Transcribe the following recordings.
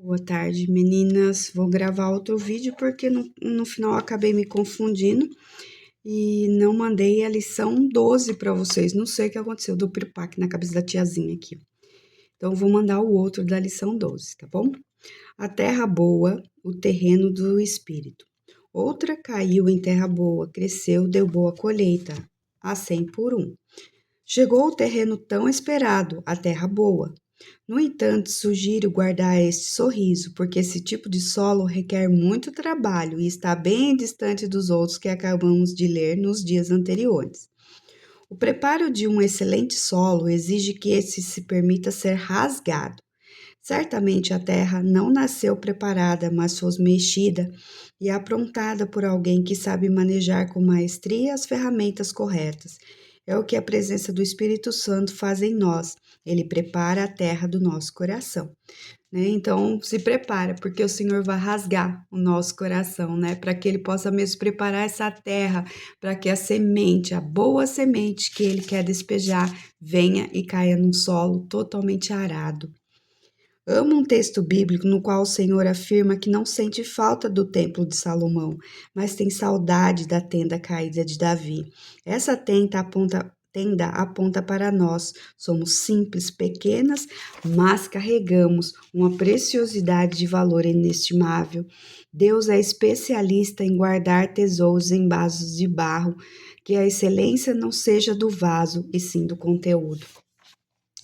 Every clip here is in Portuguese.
Boa tarde, meninas. Vou gravar outro vídeo porque no final eu acabei me confundindo e não mandei a lição 12 para vocês. Não sei o que aconteceu, do piripaque na cabeça da tiazinha aqui. Então, vou mandar o outro da lição 12, tá bom? A terra boa, o terreno do espírito. Outra caiu em terra boa, cresceu, deu boa colheita, a 100 por um. Chegou o terreno tão esperado, a terra boa. No entanto, sugiro guardar este sorriso, porque esse tipo de solo requer muito trabalho e está bem distante dos outros que acabamos de ler nos dias anteriores. O preparo de um excelente solo exige que esse se permita ser rasgado. Certamente a terra não nasceu preparada, mas foi mexida e aprontada por alguém que sabe manejar com maestria as ferramentas corretas. É o que a presença do Espírito Santo faz em nós. Ele prepara a terra do nosso coração, né? Então, se prepara, porque o Senhor vai rasgar o nosso coração, né? Para que Ele possa mesmo preparar essa terra, para que a semente, a boa semente que Ele quer despejar, venha e caia num solo totalmente arado. Amo um texto bíblico no qual o Senhor afirma que não sente falta do templo de Salomão, mas tem saudade da tenda caída de Davi. Essa tenda aponta para nós. Somos simples, pequenas, mas carregamos uma preciosidade de valor inestimável. Deus é especialista em guardar tesouros em vasos de barro, que a excelência não seja do vaso, e sim do conteúdo.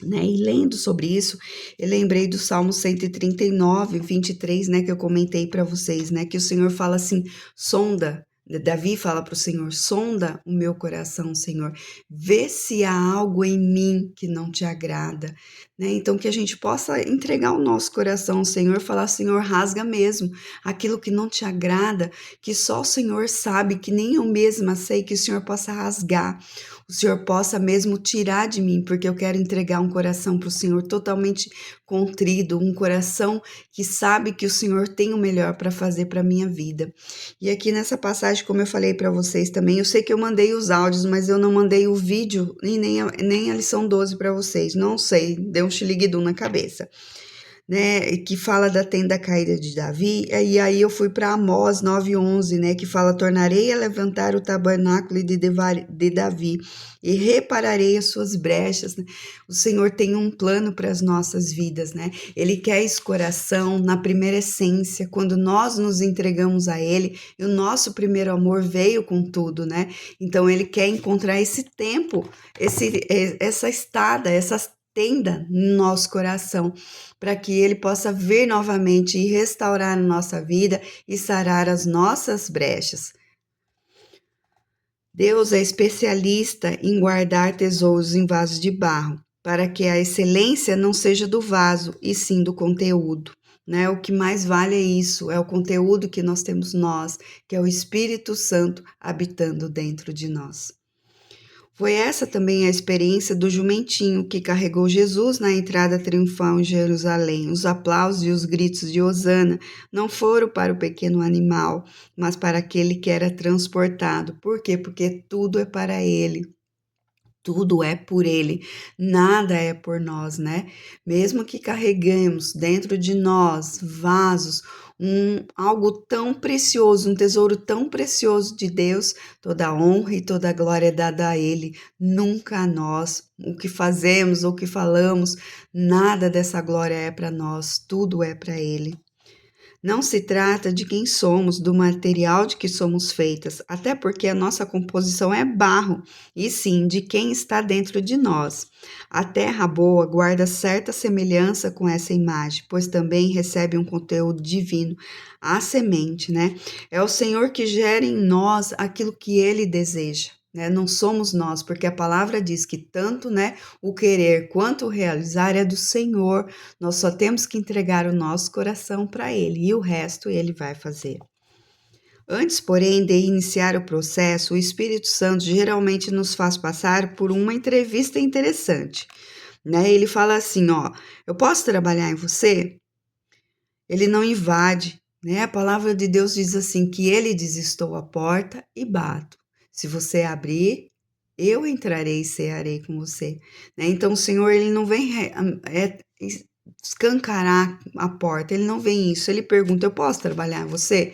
Né? E lendo sobre isso, eu lembrei do Salmo 139, 23, né, que eu comentei para vocês, né, que o Senhor fala assim, sonda, Davi fala para o Senhor, sonda o meu coração, Senhor, vê se há algo em mim que não te agrada, né, então que a gente possa entregar o nosso coração ao Senhor, falar, Senhor, rasga mesmo aquilo que não te agrada, que só o Senhor sabe, que nem eu mesma sei, que o Senhor possa rasgar, o Senhor possa mesmo tirar de mim, porque eu quero entregar um coração para o Senhor totalmente contrido, um coração que sabe que o Senhor tem o melhor para fazer para a minha vida. E aqui nessa passagem, como eu falei para vocês também, eu sei que eu mandei os áudios, mas eu não mandei o vídeo e nem a lição 12 para vocês. Não sei, deu um xiliguidum na cabeça, né, que fala da tenda caída de Davi, e aí eu fui para Amós 9:11, né, que fala, tornarei a levantar o tabernáculo de Davi, e repararei as suas brechas, né? O Senhor tem um plano para as nossas vidas, né, Ele quer esse coração na primeira essência, quando nós nos entregamos a Ele, e o nosso primeiro amor veio com tudo, né, então Ele quer encontrar esse tempo, essa estada, essa tenda no nosso coração, para que Ele possa vir novamente e restaurar a nossa vida e sarar as nossas brechas. Deus é especialista em guardar tesouros em vasos de barro, para que a excelência não seja do vaso, e sim do conteúdo. Né? O que mais vale é isso, é o conteúdo que nós temos nós, que é o Espírito Santo habitando dentro de nós. Foi essa também a experiência do jumentinho que carregou Jesus na entrada triunfal em Jerusalém. Os aplausos e os gritos de Hosana não foram para o pequeno animal, mas para aquele que era transportado. Por quê? Porque tudo é para ele. Tudo é por Ele, nada é por nós, né? Mesmo que carreguemos dentro de nós vasos, algo tão precioso, um tesouro tão precioso de Deus, toda a honra e toda a glória é dada a Ele, nunca a nós. O que fazemos ou o que falamos, nada dessa glória é para nós, tudo é para Ele. Não se trata de quem somos, do material de que somos feitas, até porque a nossa composição é barro, e sim de quem está dentro de nós. A terra boa guarda certa semelhança com essa imagem, pois também recebe um conteúdo divino, a semente, né? É o Senhor que gera em nós aquilo que Ele deseja. Né? Não somos nós, porque a palavra diz que tanto, né, o querer quanto o realizar é do Senhor. Nós só temos que entregar o nosso coração para Ele, e o resto Ele vai fazer. Antes, porém, de iniciar o processo, o Espírito Santo geralmente nos faz passar por uma entrevista interessante. Né? Ele fala assim, ó, eu posso trabalhar em você? Ele não invade, né? A palavra de Deus diz assim, que Ele diz, estou à porta e bato. Se você abrir, eu entrarei e cearei com você. Né? Então, o Senhor, Ele não vem escancarar a porta, ele não vem isso, ele pergunta, eu posso trabalhar em você?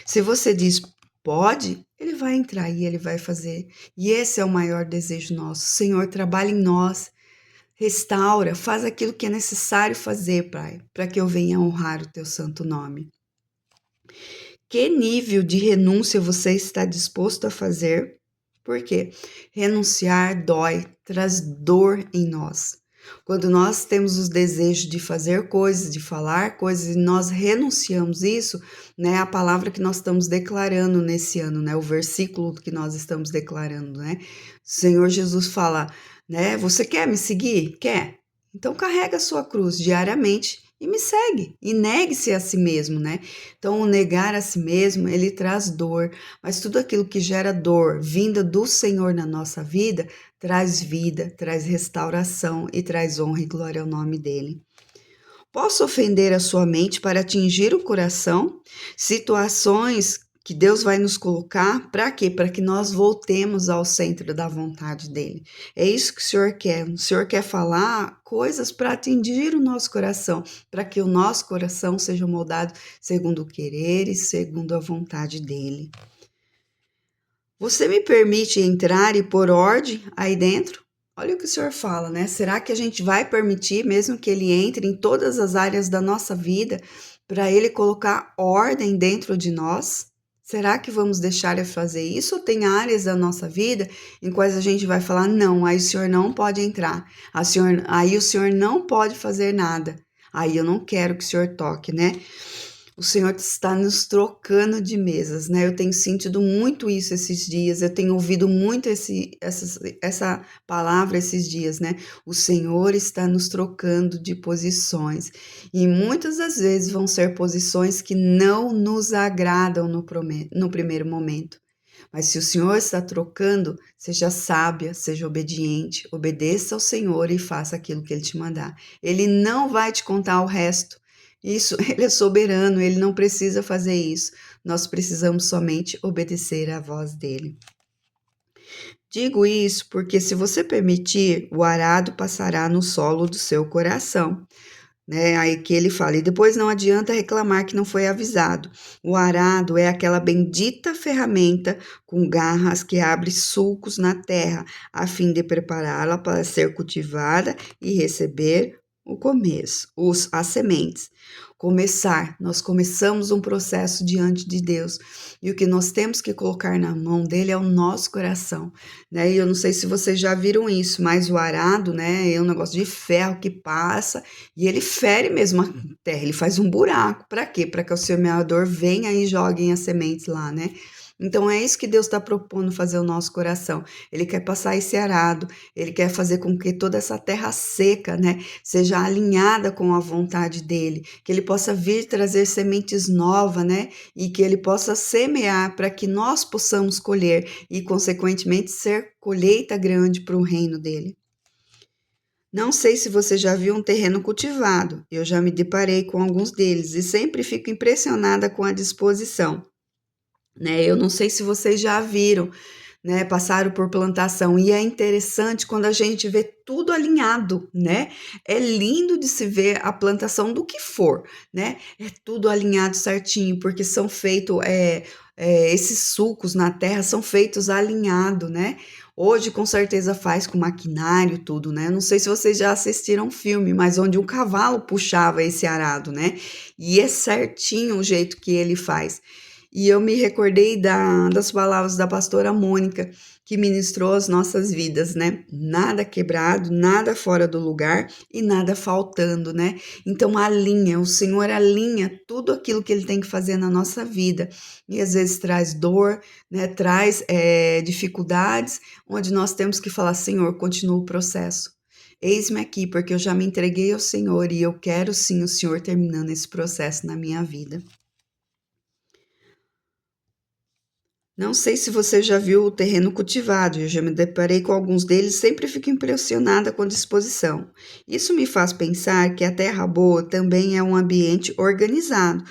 Se você diz, pode, ele vai entrar e ele vai fazer. E esse é o maior desejo nosso. Senhor, trabalha em nós, restaura, faz aquilo que é necessário fazer, Pai, para que eu venha honrar o teu santo nome. Que nível de renúncia você está disposto a fazer? Porque renunciar dói, traz dor em nós. Quando nós temos os desejos de fazer coisas, de falar coisas, e nós renunciamos isso, né? A palavra que nós estamos declarando nesse ano, né? O versículo que nós estamos declarando, né? O Senhor Jesus fala, né? Você quer me seguir? Quer? Então carrega a sua cruz diariamente e me segue. E negue-se a si mesmo, né? Então, o negar a si mesmo, ele traz dor, mas tudo aquilo que gera dor, vinda do Senhor na nossa vida, traz vida, traz restauração e traz honra e glória ao nome dele. Posso ofender a sua mente para atingir o coração? Situações que Deus vai nos colocar, para quê? Para que nós voltemos ao centro da vontade dele. É isso que o Senhor quer. O Senhor quer falar coisas para atingir o nosso coração, para que o nosso coração seja moldado segundo o querer e segundo a vontade dele. Você me permite entrar e pôr ordem aí dentro? Olha o que o Senhor fala, né? Será que a gente vai permitir, mesmo que ele entre em todas as áreas da nossa vida, para ele colocar ordem dentro de nós? Será que vamos deixar ele fazer isso? Ou tem áreas da nossa vida em quais a gente vai falar, não, aí o Senhor não pode entrar, aí o Senhor não pode fazer nada, aí eu não quero que o Senhor toque, né? O Senhor está nos trocando de mesas, né? Eu tenho sentido muito isso esses dias, eu tenho ouvido muito essa palavra esses dias, né? O Senhor está nos trocando de posições. E muitas das vezes vão ser posições que não nos agradam no primeiro momento. Mas se o Senhor está trocando, seja sábia, seja obediente, obedeça ao Senhor e faça aquilo que Ele te mandar. Ele não vai te contar o resto. Isso, Ele é soberano, Ele não precisa fazer isso. Nós precisamos somente obedecer à voz dEle. Digo isso porque se você permitir, o arado passará no solo do seu coração. Né? Aí que ele fala, e depois não adianta reclamar que não foi avisado. O arado é aquela bendita ferramenta com garras que abre sulcos na terra, a fim de prepará-la para ser cultivada e receber o começo, as sementes. Nós começamos um processo diante de Deus, e o que nós temos que colocar na mão dele é o nosso coração, né? E eu não sei se vocês já viram isso, mas o arado, né, é um negócio de ferro que passa e ele fere mesmo a terra, ele faz um buraco. Para quê? Para que o semeador venha e jogue as sementes lá, né? Então é isso que Deus está propondo fazer o nosso coração. Ele quer passar esse arado, ele quer fazer com que toda essa terra seca, né, seja alinhada com a vontade dele, que ele possa vir trazer sementes novas, né, e que ele possa semear para que nós possamos colher e, consequentemente, ser colheita grande para o reino dele. Não sei se você já viu um terreno cultivado, eu já me deparei com alguns deles e sempre fico impressionada com a disposição. Né? Eu não sei se vocês já viram, né? Passaram por plantação e é interessante quando a gente vê tudo alinhado, né? É lindo de se ver a plantação do que for, né? É tudo alinhado certinho, porque são feitos, esses sulcos na terra são feitos alinhado, né? Hoje, com certeza, faz com maquinário, tudo, né? Não sei se vocês já assistiram um filme, mas onde um cavalo puxava esse arado, né? E é certinho o jeito que ele faz. E eu me recordei das palavras da pastora Mônica, que ministrou as nossas vidas, né? Nada quebrado, nada fora do lugar e nada faltando, né? Então alinha, o Senhor alinha tudo aquilo que Ele tem que fazer na nossa vida. E às vezes traz dor, né? Traz dificuldades, onde nós temos que falar, Senhor, continua o processo. Eis-me aqui, porque eu já me entreguei ao Senhor e eu quero sim o Senhor terminando esse processo na minha vida. Não sei se você já viu o terreno cultivado, eu já me deparei com alguns deles e sempre fico impressionada com a disposição. Isso me faz pensar que a terra boa também é um ambiente organizado,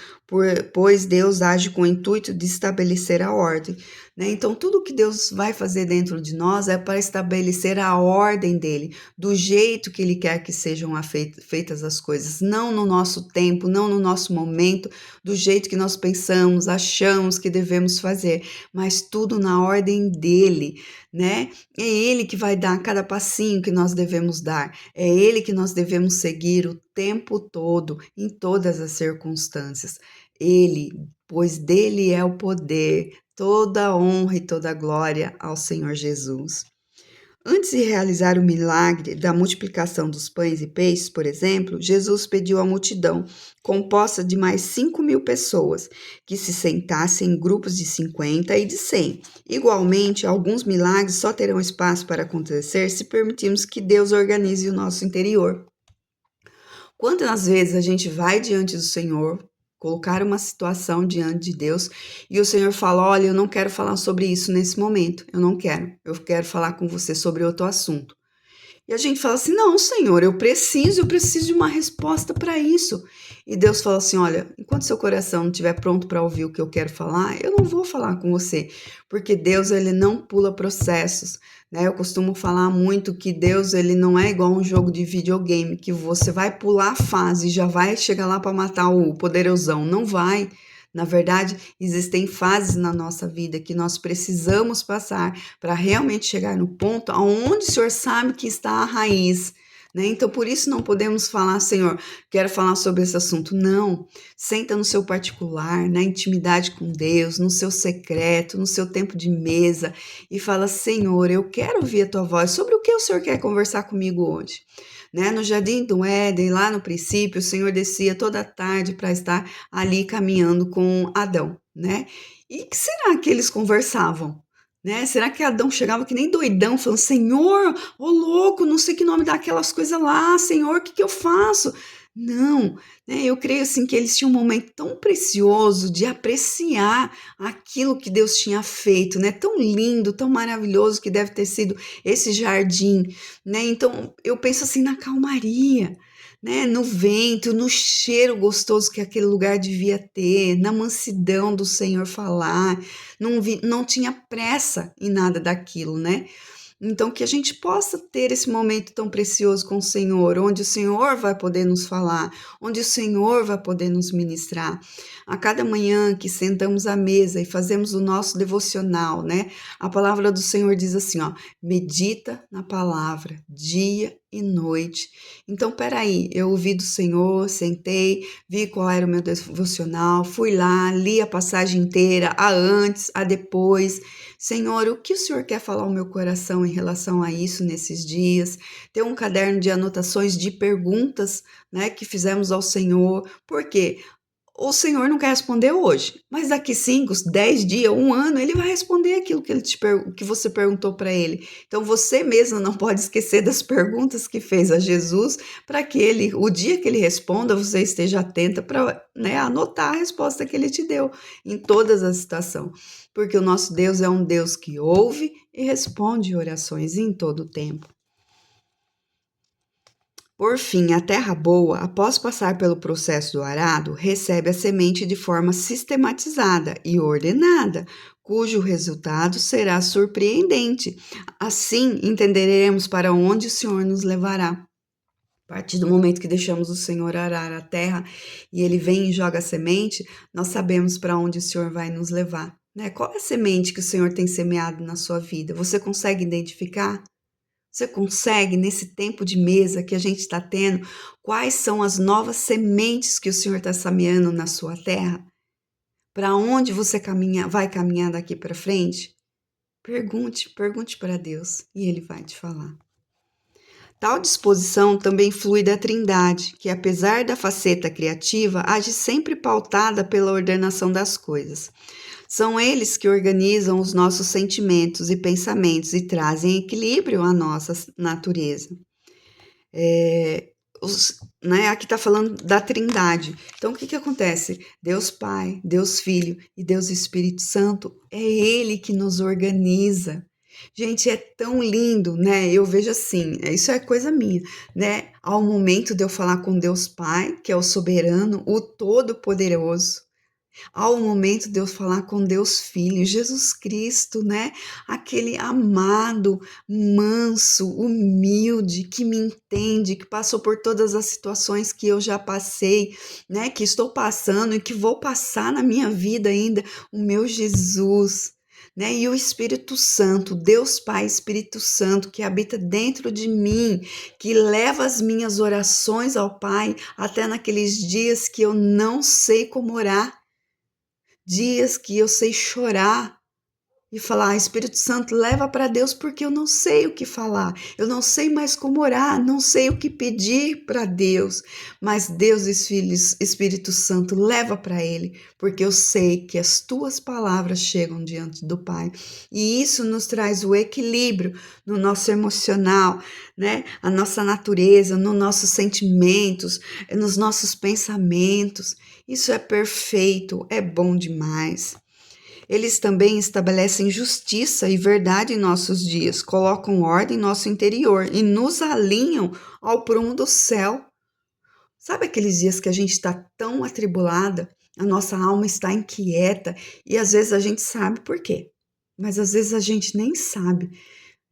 pois Deus age com o intuito de estabelecer a ordem, né? Então, tudo que Deus vai fazer dentro de nós é para estabelecer a ordem dele, do jeito que ele quer que sejam feitas as coisas, não no nosso tempo, não no nosso momento, do jeito que nós pensamos, achamos que devemos fazer, mas tudo na ordem dele, né? É ele que vai dar cada passinho que nós devemos dar, é ele que nós devemos seguir o tempo todo, em todas as circunstâncias. Ele, pois dele é o poder, toda a honra e toda a glória ao Senhor Jesus. Antes de realizar o milagre da multiplicação dos pães e peixes, por exemplo, Jesus pediu à multidão, composta de mais 5.000 pessoas, que se sentassem em grupos de 50 e de 100. Igualmente, alguns milagres só terão espaço para acontecer se permitirmos que Deus organize o nosso interior. Quantas vezes a gente vai diante do Senhor, colocar uma situação diante de Deus e o Senhor fala: olha, eu não quero falar sobre isso nesse momento, eu quero falar com você sobre outro assunto. E a gente fala assim: não, Senhor, eu preciso de uma resposta para isso. E Deus fala assim: olha, enquanto seu coração não estiver pronto para ouvir o que eu quero falar, eu não vou falar com você, porque Deus, ele não pula processos, né? Eu costumo falar muito que Deus, ele não é igual um jogo de videogame, que você vai pular a fase e já vai chegar lá para matar o poderosão. Não vai. Na verdade, existem fases na nossa vida que nós precisamos passar para realmente chegar no ponto onde o Senhor sabe que está a raiz, né? Então, por isso não podemos falar: Senhor, quero falar sobre esse assunto. Não, senta no seu particular, na intimidade com Deus, no seu secreto, no seu tempo de mesa e fala: Senhor, eu quero ouvir a tua voz. Sobre o que o Senhor quer conversar comigo hoje? Né? No jardim do Éden, lá no princípio, o Senhor descia toda tarde para estar ali caminhando com Adão, né? E que será que eles conversavam? Né? Será que Adão chegava que nem doidão, falando: Senhor, ô louco, não sei que nome dá aquelas coisas lá, Senhor, o que eu faço? Não, né? Eu creio assim que eles tinham um momento tão precioso de apreciar aquilo que Deus tinha feito, né? Tão lindo, tão maravilhoso que deve ter sido esse jardim, né? Então eu penso assim na calmaria, né? No vento, no cheiro gostoso que aquele lugar devia ter, na mansidão do Senhor falar, não tinha pressa em nada daquilo, né? Então, que a gente possa ter esse momento tão precioso com o Senhor, onde o Senhor vai poder nos falar, onde o Senhor vai poder nos ministrar. A cada manhã que sentamos à mesa e fazemos o nosso devocional, né? A palavra do Senhor diz assim, ó: medita na palavra, dia e noite. Então, peraí, eu ouvi do Senhor, sentei, vi qual era o meu devocional, fui lá, li a passagem inteira, a antes, a depois. Senhor, o que o Senhor quer falar ao meu coração em relação a isso nesses dias? Ter um caderno de anotações de perguntas, né, que fizemos ao Senhor. Por quê? O Senhor não quer responder hoje, mas daqui 5, 10 dias, um ano, ele vai responder aquilo que, que você perguntou para ele. Então você mesmo não pode esquecer das perguntas que fez a Jesus, para que ele, o dia que ele responda, você esteja atenta para, né, anotar a resposta que ele te deu em todas as situações. Porque o nosso Deus é um Deus que ouve e responde orações em todo o tempo. Por fim, a terra boa, após passar pelo processo do arado, recebe a semente de forma sistematizada e ordenada, cujo resultado será surpreendente. Assim, entenderemos para onde o Senhor nos levará. A partir do momento que deixamos o Senhor arar a terra e ele vem e joga a semente, nós sabemos para onde o Senhor vai nos levar, né? Qual é a semente que o Senhor tem semeado na sua vida? Você consegue identificar? Você consegue, nesse tempo de mesa que a gente está tendo, quais são as novas sementes que o Senhor está semeando na sua terra? Para onde você vai caminhar daqui para frente? Pergunte para Deus e Ele vai te falar. Tal disposição também flui da Trindade, que apesar da faceta criativa, age sempre pautada pela ordenação das coisas. São eles que organizam os nossos sentimentos e pensamentos e trazem equilíbrio à nossa natureza. Aqui está falando da Trindade. Então, o que acontece? Deus Pai, Deus Filho e Deus Espírito Santo, é Ele que nos organiza. Gente, é tão lindo, né? Eu vejo assim, isso é coisa minha, né? Ao momento de eu falar com Deus Pai, que é o soberano, o todo-poderoso, Ao momento de eu falar com Deus Filho, Jesus Cristo, né? Aquele amado, manso, humilde, que me entende, que passou por todas as situações que eu já passei, né? Que estou passando e que vou passar na minha vida ainda, o meu Jesus. Né? E o Espírito Santo, Deus Pai, Espírito Santo, que habita dentro de mim, que leva as minhas orações ao Pai, até naqueles dias que eu não sei como orar, dias que eu sei chorar e falar: Espírito Santo, leva para Deus, porque eu não sei o que falar, eu não sei mais como orar, não sei o que pedir para Deus, mas Deus e Filhos, Espírito Santo, leva para Ele, porque eu sei que as tuas palavras chegam diante do Pai, e isso nos traz o equilíbrio no nosso emocional, né? A nossa natureza, nos nossos sentimentos, nos nossos pensamentos. Isso é perfeito, é bom demais. Eles também estabelecem justiça e verdade em nossos dias, colocam ordem em nosso interior e nos alinham ao prumo do céu. Sabe aqueles dias que a gente está tão atribulada, a nossa alma está inquieta e às vezes a gente sabe por quê, mas às vezes a gente nem sabe,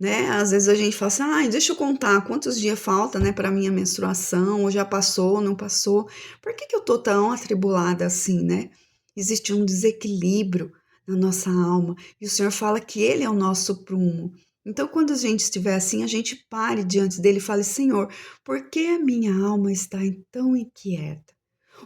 né? Às vezes a gente fala assim: deixa eu contar quantos dias falta, né, para minha menstruação, ou já passou, ou não passou. Por que eu tô tão atribulada assim, né? Existe um desequilíbrio na nossa alma e o Senhor fala que Ele é o nosso prumo. Então, quando a gente estiver assim, a gente pare diante dele e fale: Senhor, por que a minha alma está tão inquieta?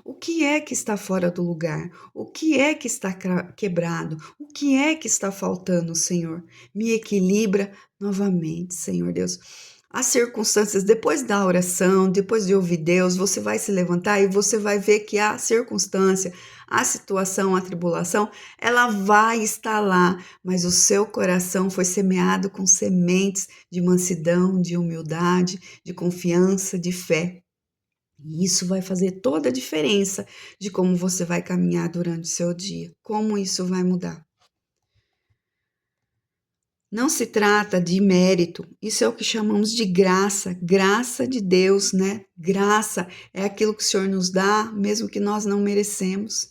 O que é que está fora do lugar? O que é que está quebrado? O que é que está faltando, Senhor? Me equilibra novamente, Senhor Deus. As circunstâncias, depois da oração, depois de ouvir Deus, você vai se levantar e você vai ver que a circunstância, a situação, a tribulação, ela vai estar lá, mas o seu coração foi semeado com sementes de mansidão, de humildade, de confiança, de fé. E isso vai fazer toda a diferença de como você vai caminhar durante o seu dia, como isso vai mudar. Não se trata de mérito, isso é o que chamamos de graça, graça de Deus, né? Graça é aquilo que o Senhor nos dá, mesmo que nós não merecemos.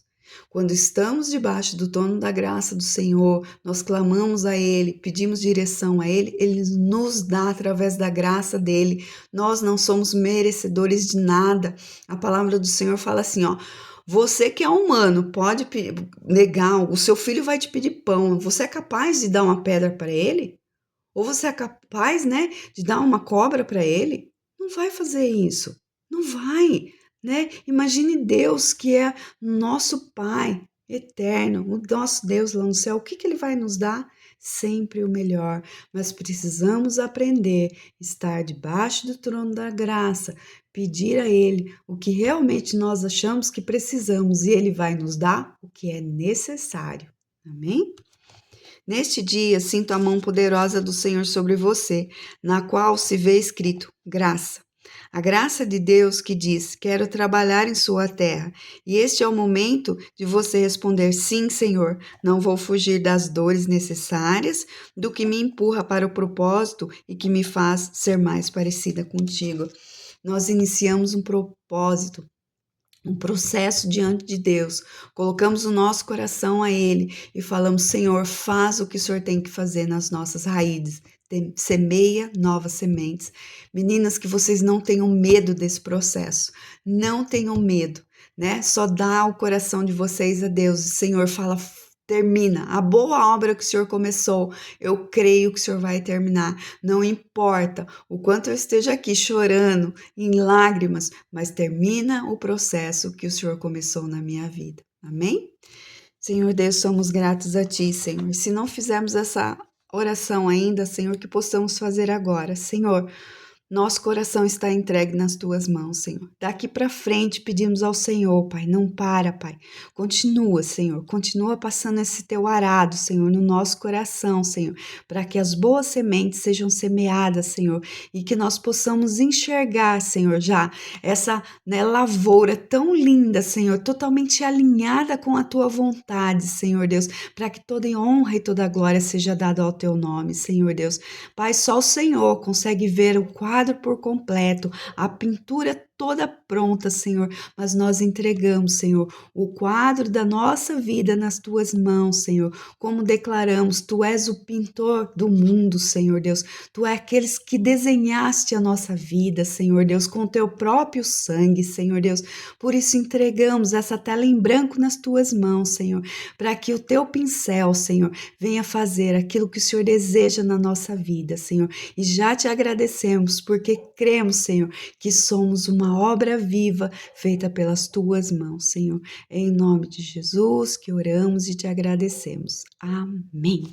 Quando estamos debaixo do trono da graça do Senhor, nós clamamos a Ele, pedimos direção a Ele, Ele nos dá através da graça dEle. Nós não somos merecedores de nada. A palavra do Senhor fala assim, ó: você que é humano pode negar, o seu filho vai te pedir pão. Você é capaz de dar uma pedra para ele? Ou você é capaz, né, de dar uma cobra para ele? Não vai fazer isso. Não vai, né? Imagine Deus que é nosso Pai eterno, o nosso Deus lá no céu. O que ele vai nos dar? Sempre o melhor. Mas precisamos aprender, estar debaixo do trono da graça, pedir a Ele o que realmente nós achamos que precisamos e Ele vai nos dar o que é necessário. Amém? Neste dia, sinto a mão poderosa do Senhor sobre você, na qual se vê escrito graça. A graça de Deus que diz: quero trabalhar em sua terra. E este é o momento de você responder: sim, Senhor, não vou fugir das dores necessárias, do que me empurra para o propósito e que me faz ser mais parecida contigo. Nós iniciamos um propósito, um processo diante de Deus, colocamos o nosso coração a Ele e falamos: Senhor, faz o que o Senhor tem que fazer nas nossas raízes, semeia novas sementes. Meninas, que vocês não tenham medo desse processo, não tenham medo, né? Só dá o coração de vocês a Deus. O Senhor fala: termina a boa obra que o Senhor começou. Eu creio que o Senhor vai terminar. Não importa o quanto eu esteja aqui chorando, em lágrimas, mas termina o processo que o Senhor começou na minha vida. Amém? Senhor Deus, somos gratos a Ti, Senhor. Se não fizermos essa oração ainda, Senhor, que possamos fazer agora. Senhor, nosso coração está entregue nas tuas mãos, Senhor. Daqui para frente pedimos ao Senhor, Pai, não para, Pai. Continua, Senhor, continua passando esse teu arado, Senhor, no nosso coração, Senhor, para que as boas sementes sejam semeadas, Senhor, e que nós possamos enxergar, Senhor, já essa, né, lavoura tão linda, Senhor, totalmente alinhada com a tua vontade, Senhor Deus, para que toda honra e toda glória seja dada ao teu nome, Senhor Deus. Pai, só o Senhor consegue ver o quadro por completo, a pintura toda pronta, Senhor, mas nós entregamos, Senhor, o quadro da nossa vida nas tuas mãos, Senhor. Como declaramos, tu és o pintor do mundo, Senhor Deus. Tu és aqueles que desenhaste a nossa vida, Senhor Deus, com teu próprio sangue, Senhor Deus. Por isso entregamos essa tela em branco nas tuas mãos, Senhor, para que o teu pincel, Senhor, venha fazer aquilo que o Senhor deseja na nossa vida, Senhor. E já te agradecemos porque cremos, Senhor, que somos uma obra viva feita pelas tuas mãos, Senhor. É em nome de Jesus que oramos e te agradecemos. Amém.